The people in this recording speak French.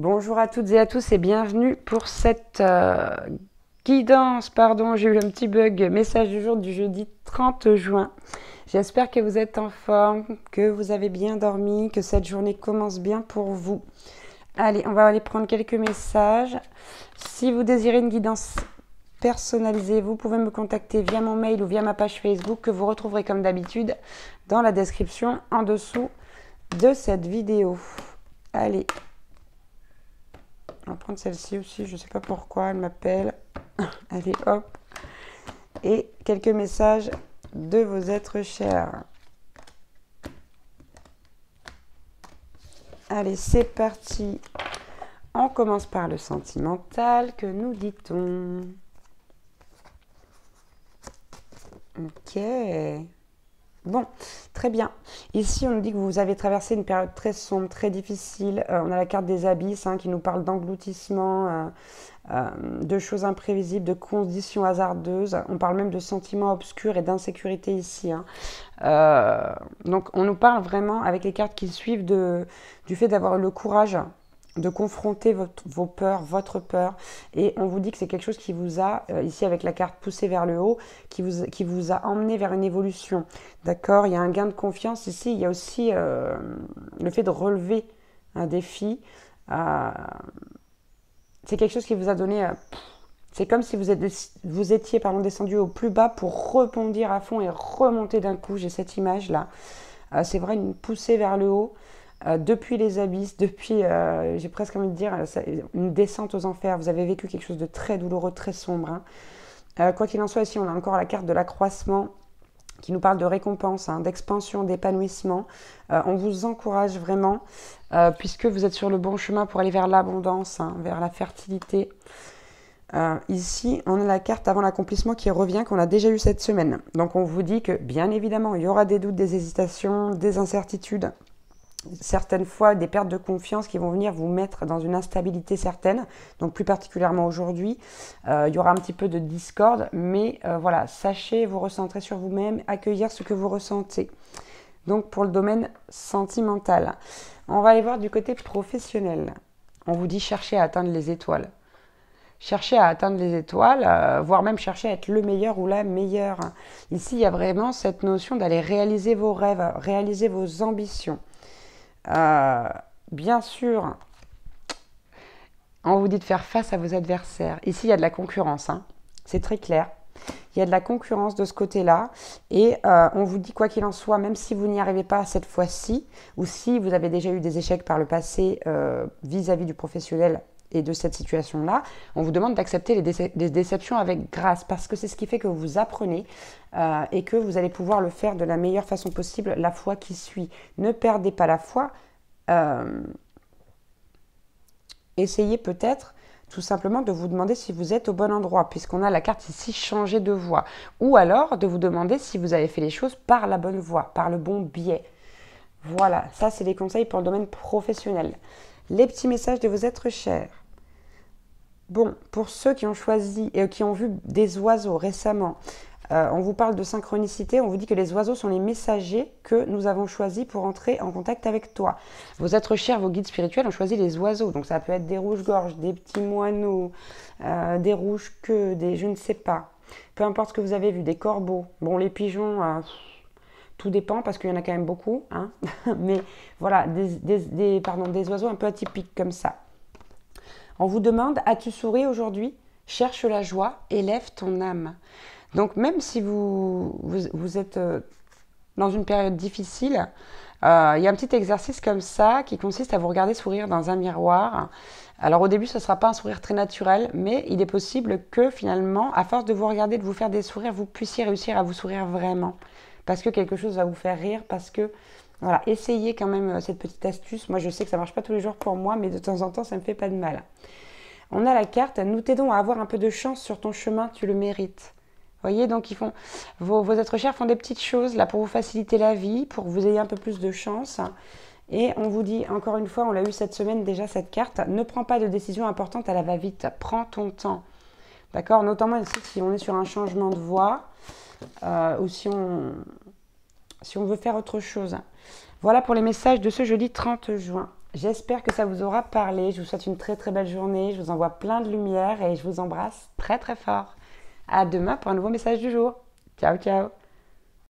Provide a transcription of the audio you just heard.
Bonjour à toutes et à tous et bienvenue pour cette guidance. Pardon, j'ai eu un petit bug. Message du jour du jeudi 30 juin. J'espère que vous êtes en forme, que vous avez bien dormi, que cette journée commence bien pour vous. Allez, on va aller prendre quelques messages. Si vous désirez une guidance personnalisée, vous pouvez me contacter via mon mail ou via ma page Facebook que vous retrouverez comme d'habitude dans la description en dessous de cette vidéo. Allez. On va prendre celle-ci aussi, je ne sais pas pourquoi elle m'appelle. Allez, hop. Et quelques messages de vos êtres chers. Allez, c'est parti. On commence par le sentimental. Que nous dit-on? Ok. Bon, très bien. Ici, on nous dit que vous avez traversé une période très sombre, très difficile. On a la carte des abysses qui nous parle d'engloutissement, de choses imprévisibles, de conditions hasardeuses. On parle même de sentiments obscurs et d'insécurité ici. Donc, on nous parle vraiment, avec les cartes qui suivent, du fait d'avoir le courage de confronter vos peurs, votre peur. Et on vous dit que c'est quelque chose qui vous a, ici avec la carte poussée vers le haut, qui vous a emmené vers une évolution. D'accord? Il y a un gain de confiance ici. Il y a aussi le fait de relever un défi. C'est quelque chose qui vous a donné... c'est comme si vous étiez descendu au plus bas pour rebondir à fond et remonter d'un coup. J'ai cette image-là. C'est vrai, une poussée vers le haut. Depuis les abysses, depuis, j'ai presque envie de dire, une descente aux enfers. Vous avez vécu quelque chose de très douloureux, très sombre. Quoi qu'il en soit, ici, on a encore la carte de l'accroissement qui nous parle de récompense, d'expansion, d'épanouissement. On vous encourage vraiment, puisque vous êtes sur le bon chemin pour aller vers l'abondance, vers la fertilité. Ici, on a la carte avant l'accomplissement qui revient, qu'on a déjà eu cette semaine. Donc, on vous dit que, bien évidemment, il y aura des doutes, des hésitations, des incertitudes. Certaines fois des pertes de confiance qui vont venir vous mettre dans une instabilité certaine, donc plus particulièrement aujourd'hui. Il y aura un petit peu de discorde, mais voilà, sachez vous recentrer sur vous-même, accueillir ce que vous ressentez. Donc pour le domaine sentimental, on va aller voir du côté professionnel. On vous dit chercher à atteindre les étoiles. Chercher à atteindre les étoiles, voire même chercher à être le meilleur ou la meilleure. Ici, il y a vraiment cette notion d'aller réaliser vos rêves, réaliser vos ambitions. Bien sûr, on vous dit de faire face à vos adversaires. Ici, il y a de la concurrence, c'est très clair. Il y a de la concurrence de ce côté-là. Et on vous dit, quoi qu'il en soit, même si vous n'y arrivez pas cette fois-ci, ou si vous avez déjà eu des échecs par le passé vis-à-vis du professionnel et de cette situation-là, on vous demande d'accepter les déceptions avec grâce, parce que c'est ce qui fait que vous apprenez et que vous allez pouvoir le faire de la meilleure façon possible la fois qui suit. Ne perdez pas la foi. Essayez peut-être tout simplement de vous demander si vous êtes au bon endroit, puisqu'on a la carte ici changer de voie, ou alors de vous demander si vous avez fait les choses par la bonne voie, par le bon biais. Voilà, ça c'est les conseils pour le domaine professionnel. Les petits messages de vos êtres chers. Bon, pour ceux qui ont choisi et qui ont vu des oiseaux récemment, on vous parle de synchronicité, on vous dit que les oiseaux sont les messagers que nous avons choisis pour entrer en contact avec toi. Vos êtres chers, vos guides spirituels ont choisi les oiseaux, donc ça peut être des rouges-gorges, des petits moineaux, des rouges-queues, des je ne sais pas. Peu importe ce que vous avez vu, des corbeaux. Bon, les pigeons, tout dépend parce qu'il y en a quand même beaucoup, mais voilà, des oiseaux un peu atypiques comme ça. On vous demande, as-tu souri aujourd'hui? Cherche la joie, élève ton âme. Donc même si vous êtes dans une période difficile, il y a un petit exercice comme ça qui consiste à vous regarder sourire dans un miroir. Alors au début, ce ne sera pas un sourire très naturel, mais il est possible que finalement, à force de vous regarder, de vous faire des sourires, vous puissiez réussir à vous sourire vraiment. Parce que quelque chose va vous faire rire, parce que... Voilà, essayez quand même cette petite astuce. Moi, je sais que ça ne marche pas tous les jours pour moi, mais de temps en temps, ça ne me fait pas de mal. On a la carte, nous t'aidons à avoir un peu de chance sur ton chemin, tu le mérites. Vous voyez, donc vos êtres chers font des petites choses là pour vous faciliter la vie, pour que vous ayez un peu plus de chance. Et on vous dit, encore une fois, on l'a eu cette semaine déjà cette carte, ne prends pas de décision importante à la va-vite, prends ton temps. D'accord? Notamment ici, si on est sur un changement de voie, ou si on veut faire autre chose. Voilà pour les messages de ce jeudi 30 juin. J'espère que ça vous aura parlé. Je vous souhaite une très très belle journée. Je vous envoie plein de lumière et je vous embrasse très très fort. À demain pour un nouveau message du jour. Ciao ciao.